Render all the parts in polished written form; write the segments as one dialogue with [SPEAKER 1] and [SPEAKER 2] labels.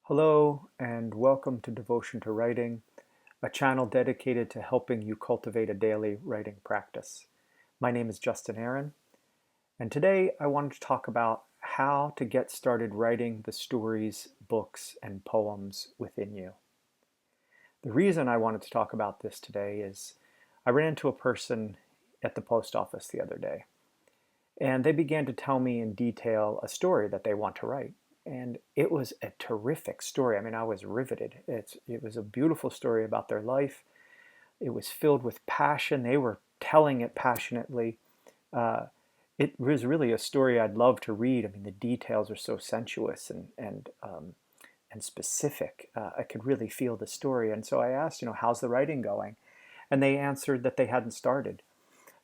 [SPEAKER 1] Hello, and welcome to Devotion to Writing, a channel dedicated to helping you cultivate a daily writing practice. My name is Justin Aaron, and today I wanted to talk about how to get started writing the stories, books, and poems within you. The reason I wanted to talk about this today is I ran into a person at the post office the other day, and they began to tell me in detail a story that they want to write. And it was a terrific story. I mean, I was riveted. It was a beautiful story about their life. It was filled with passion. They were telling it passionately. Uh, it was really a story I'd love to read. I mean, the details are so sensuous and specific. I could really feel the story. And so I asked, how's the writing going? And they answered that they hadn't started.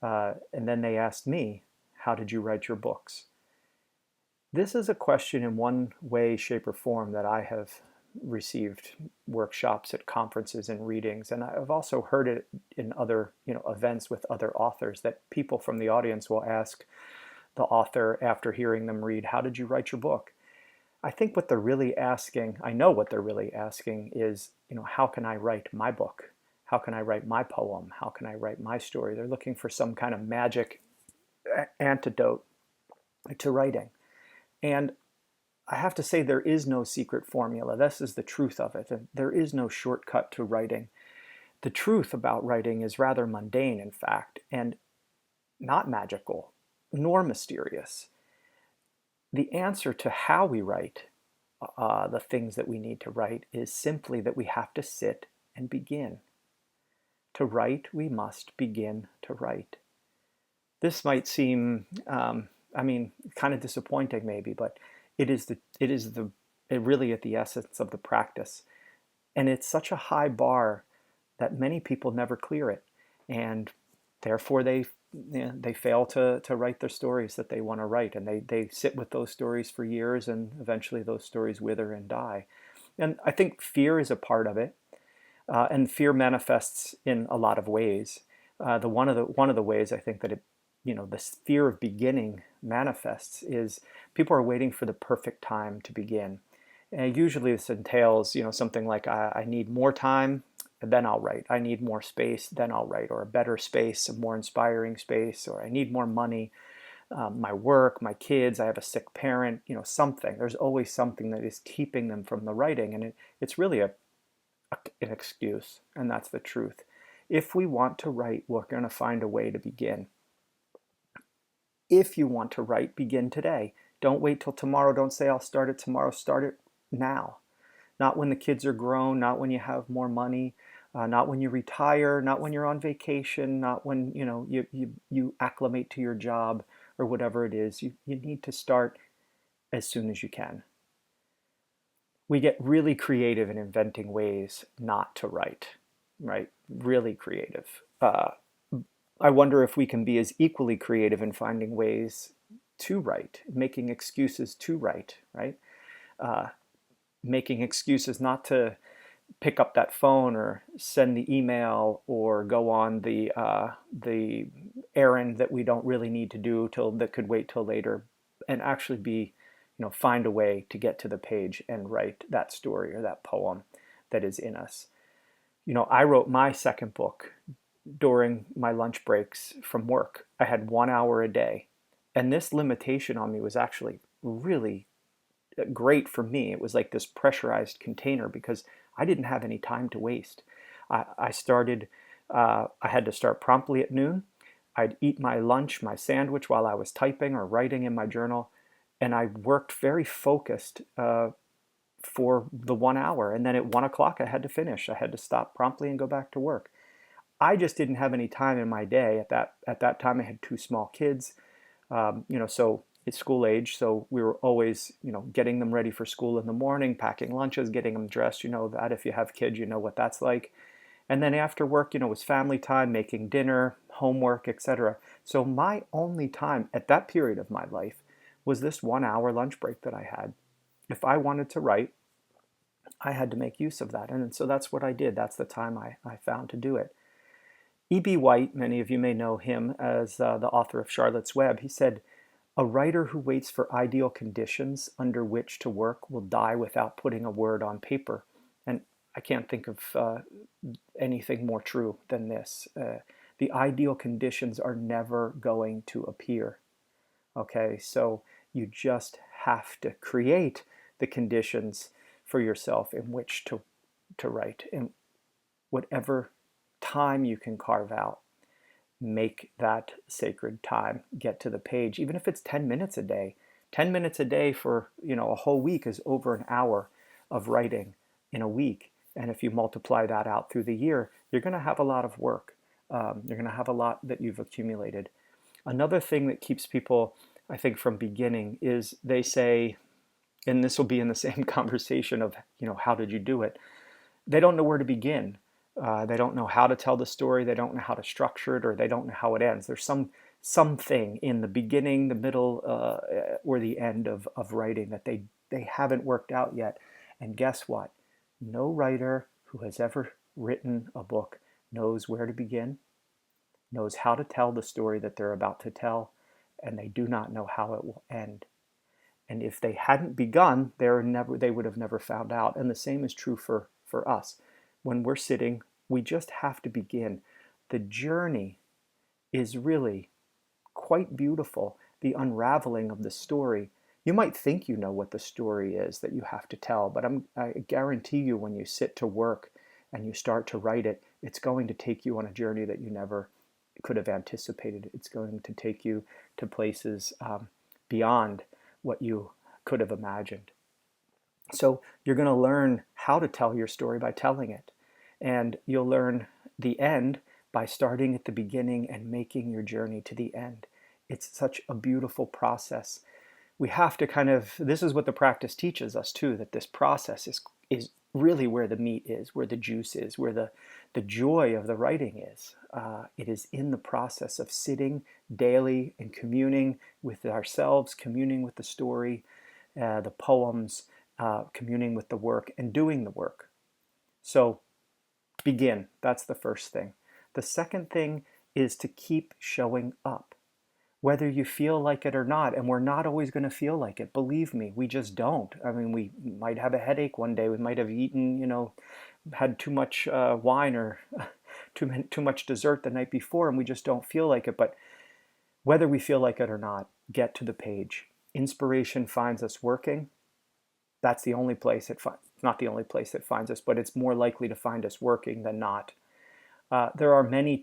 [SPEAKER 1] And then they asked me, how did you write your books? This is a question in one way, shape, or form that I have received workshops at conferences and readings, and I've also heard it in other events with other authors, that people from the audience will ask the author after hearing them read, how did you write your book? I think what they're really asking, I know what they're really asking is, how can I write my book? How can I write my poem? How can I write my story? They're looking for some kind of magic antidote to writing. And I have to say, there is no secret formula. This is the truth of it. There is no shortcut to writing. The truth about writing is rather mundane, in fact, and not magical, nor mysterious. The answer to how we write the things that we need to write is simply that we have to sit and begin. To write, we must begin to write. This might seem, kind of disappointing maybe, but it really at the essence of the practice. And it's such a high bar that many people never clear it. And therefore they fail to write their stories that they want to write. And they sit with those stories for years, and eventually those stories wither and die. And I think fear is a part of it. And fear manifests in a lot of ways. One of the ways I think that this fear of beginning manifests is people are waiting for the perfect time to begin. And usually this entails, something like I need more time, then I'll write. I need more space, then I'll write, or a better space, a more inspiring space, or I need more money, my work, my kids, I have a sick parent, something. There's always something that is keeping them from the writing, and it's really an excuse, and that's the truth. If we want to write, we're going to find a way to begin. If you want to write, begin today. Don't wait till tomorrow. Don't say, I'll start it tomorrow. Start it now. Not when the kids are grown, not when you have more money, not when you retire, not when you're on vacation, not when you acclimate to your job or whatever it is. You need to start as soon as you can. We get really creative in inventing ways not to write, right? Really creative. I wonder if we can be as equally creative in finding ways to write, making excuses to write, right? Making excuses not to pick up that phone or send the email or go on the errand that we don't really need to do that could wait till later, and actually find a way to get to the page and write that story or that poem that is in us. I wrote my second book during my lunch breaks from work. I had 1 hour a day. And this limitation on me was actually really great for me. It was like this pressurized container because I didn't have any time to waste. I had to start promptly at noon. I'd eat my lunch, my sandwich while I was typing or writing in my journal. And I worked very focused for the 1 hour. And then at 1 o'clock, I had to finish. I had to stop promptly and go back to work. I just didn't have any time in my day. At that time, I had two small kids, so it's school age. So we were always, getting them ready for school in the morning, packing lunches, getting them dressed. You know that if you have kids, you know what that's like. And then after work, was family time, making dinner, homework, etc. So my only time at that period of my life was this 1 hour lunch break that I had. If I wanted to write, I had to make use of that. And so that's what I did. That's the time I found to do it. E.B. White, many of you may know him as the author of Charlotte's Web, he said, A writer who waits for ideal conditions under which to work will die without putting a word on paper. And I can't think of anything more true than this. The ideal conditions are never going to appear. Okay, so you just have to create the conditions for yourself in which to write. In whatever time you can carve out, make that sacred time, get to the page, even if it's 10 minutes a day. 10 minutes a day for, a whole week is over an hour of writing in a week. And if you multiply that out through the year, you're going to have a lot of work. You're going to have a lot that you've accumulated. Another thing that keeps people, I think, from beginning is they say, and this will be in the same conversation of, how did you do it? They don't know where to begin. They don't know how to tell the story. They don't know how to structure it, or they don't know how it ends. There's something in the beginning, the middle, or the end of writing that they haven't worked out yet. And guess what? No writer who has ever written a book knows where to begin, knows how to tell the story that they're about to tell, and they do not know how it will end. And if they hadn't begun, they would have never found out. And the same is true for us. When we're sitting, we just have to begin. The journey is really quite beautiful, the unraveling of the story. You might think you know what the story is that you have to tell, but I guarantee you when you sit to work and you start to write it, it's going to take you on a journey that you never could have anticipated. It's going to take you to places beyond what you could have imagined. So you're going to learn how to tell your story by telling it. And you'll learn the end by starting at the beginning and making your journey to the end. It's such a beautiful process. We have to this is what the practice teaches us too, that this process is really where the meat is, where the juice is, where the joy of the writing is. It is in the process of sitting daily and communing with ourselves, communing with the story, the poems, communing with the work, and doing the work. So begin. That's the first thing. The second thing is to keep showing up, whether you feel like it or not. And we're not always going to feel like it. Believe me, we just don't. I mean, we might have a headache one day. We might have eaten, had too much wine or too much dessert the night before, and we just don't feel like it. But whether we feel like it or not, get to the page. Inspiration finds us working. That's the only place not the only place it finds us, but it's more likely to find us working than not. There are many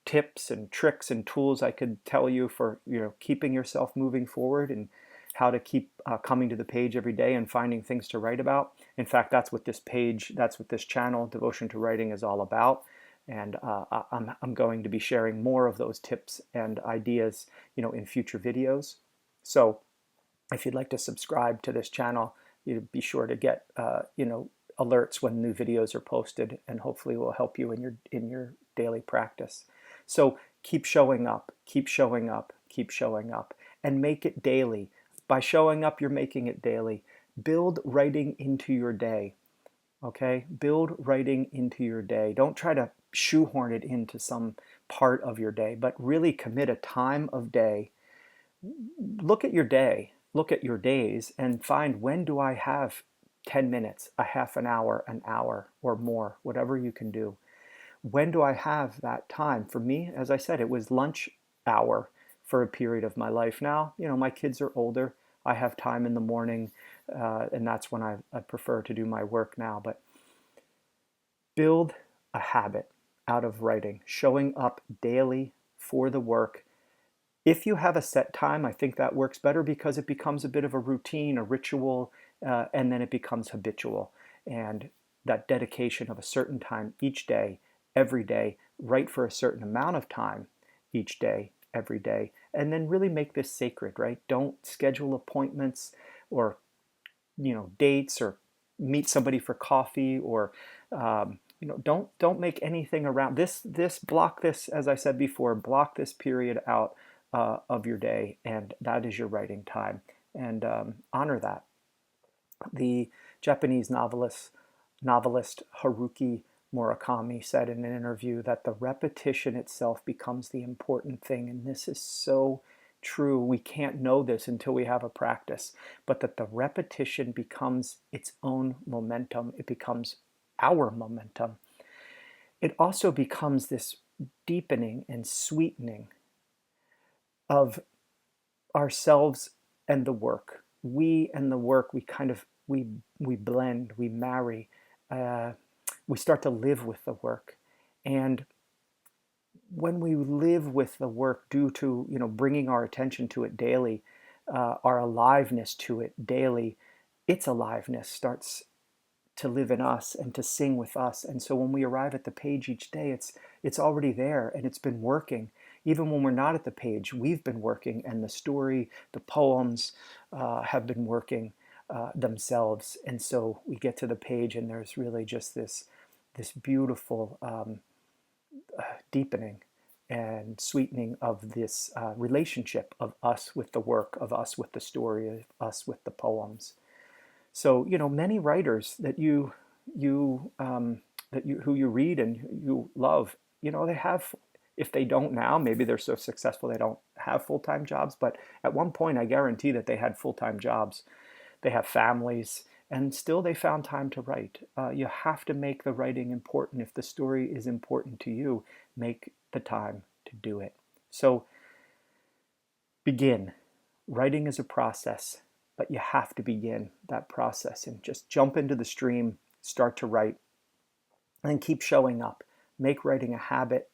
[SPEAKER 1] tips and tricks and tools I could tell you for keeping yourself moving forward, and how to keep coming to the page every day and finding things to write about. In fact, that's what this channel, Devotion to Writing, is all about. And I'm going to be sharing more of those tips and ideas, in future videos. So if you'd like to subscribe to this channel, you'd be sure to get alerts when new videos are posted, and hopefully will help you in your daily practice. So keep showing up, keep showing up, keep showing up, and make it daily. By showing up, you're making it daily. Build writing into your day. Okay? Build writing into your day. Don't try to shoehorn it into some part of your day, but really commit a time of day. Look at your day, look at your days, and find, when do I have 10 minutes, a half an hour, or more, whatever you can do. When do I have that time? For me, as I said, it was lunch hour for a period of my life. Now, my kids are older. I have time in the morning, and that's when I prefer to do my work now. But build a habit out of writing, showing up daily for the work. If you have a set time, I think that works better, because it becomes a bit of a routine, a ritual, and then it becomes habitual. And that dedication of a certain time each day, every day, write for a certain amount of time each day, every day, and then really make this sacred, right? Don't schedule appointments or dates, or meet somebody for coffee, or don't make anything around this. Block this, as I said before, block this period out of your day, and that is your writing time, and honor that. The Japanese novelist Haruki Murakami said in an interview that the repetition itself becomes the important thing, and this is so true. We can't know this until we have a practice, but that the repetition becomes its own momentum. It becomes our momentum. It also becomes this deepening and sweetening of ourselves and the work. We and the work, we kind of we blend, we marry, uh, we start to live with the work. And when we live with the work due to, bringing our attention to it daily, our aliveness to it daily, its aliveness starts to live in us and to sing with us. And so when we arrive at the page each day, it's already there and it's been working. Even when we're not at the page, we've been working, and the story, the poems have been working themselves. And so we get to the page, and there's really just this beautiful deepening and sweetening of this relationship of us with the work, of us with the story, of us with the poems. So, many writers that who you read and you love, they have, if they don't now, maybe they're so successful they don't have full-time jobs, but at one point I guarantee that they had full-time jobs. They have families, and still they found time to write. You have to make the writing important. If the story is important to you, make the time to do it. So begin. Writing is a process, but you have to begin that process and just jump into the stream, start to write, and keep showing up. Make writing a habit,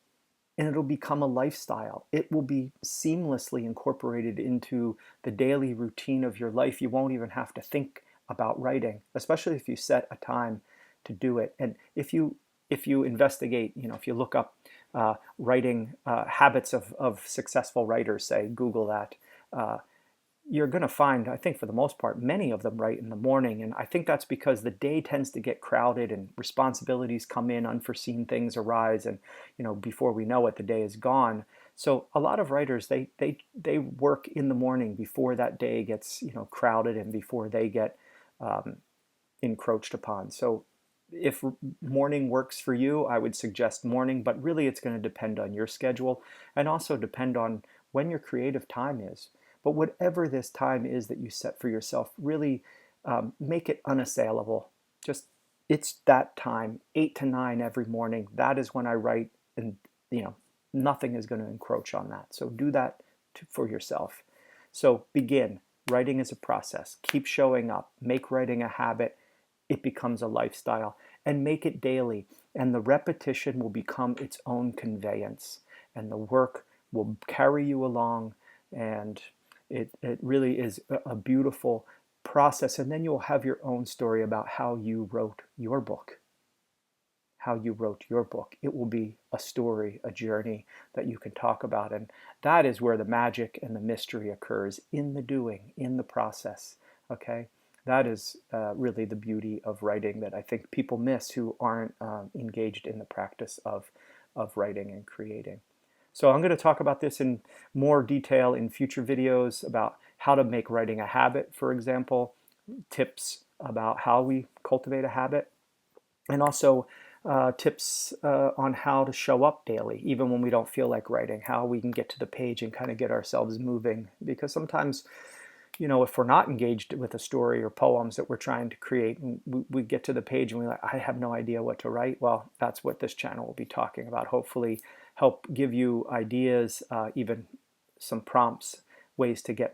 [SPEAKER 1] and it'll become a lifestyle. It will be seamlessly incorporated into the daily routine of your life. You won't even have to think about writing, especially if you set a time to do it. And if you investigate, if you look up writing habits of successful writers, say, Google that, you're going to find, I think for the most part, many of them write in the morning. And I think that's because the day tends to get crowded and responsibilities come in, unforeseen things arise, and before we know it, the day is gone. So a lot of writers, they work in the morning before that day gets crowded and before they get encroached upon. So if morning works for you, I would suggest morning, but really it's going to depend on your schedule and also depend on when your creative time is. But whatever this time is that you set for yourself, really make it unassailable. Just, it's that time, 8 to 9 every morning. That is when I write, and nothing is going to encroach on that. So do that for yourself. So begin. Writing is a process. Keep showing up. Make writing a habit. It becomes a lifestyle. And make it daily. And the repetition will become its own conveyance. And the work will carry you along. And it really is a beautiful process. And then you'll have your own story about how you wrote your book. How you wrote your book. It will be a story, a journey that you can talk about. And that is where the magic and the mystery occurs, in the doing, in the process. Okay? That is really the beauty of writing that I think people miss who aren't engaged in the practice of writing and creating. So I'm going to talk about this in more detail in future videos about how to make writing a habit, for example, tips about how we cultivate a habit, and also tips on how to show up daily, even when we don't feel like writing, how we can get to the page and kind of get ourselves moving. Because sometimes, if we're not engaged with a story or poems that we're trying to create, and we get to the page and we're like, I have no idea what to write. Well, that's what this channel will be talking about. Hopefully help give you ideas, even some prompts, ways to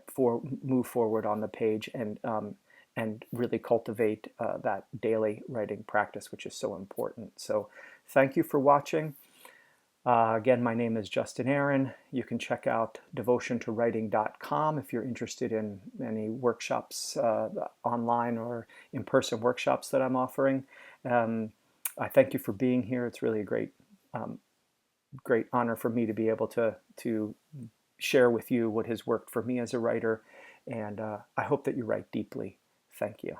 [SPEAKER 1] move forward on the page and really cultivate that daily writing practice, which is so important. So thank you for watching. Again, my name is Justin Aaron. You can check out devotiontowriting.com if you're interested in any workshops, online or in-person workshops that I'm offering. I thank you for being here. It's really a great honor for me to be able to share with you what has worked for me as a writer, and I hope that you write deeply. Thank you.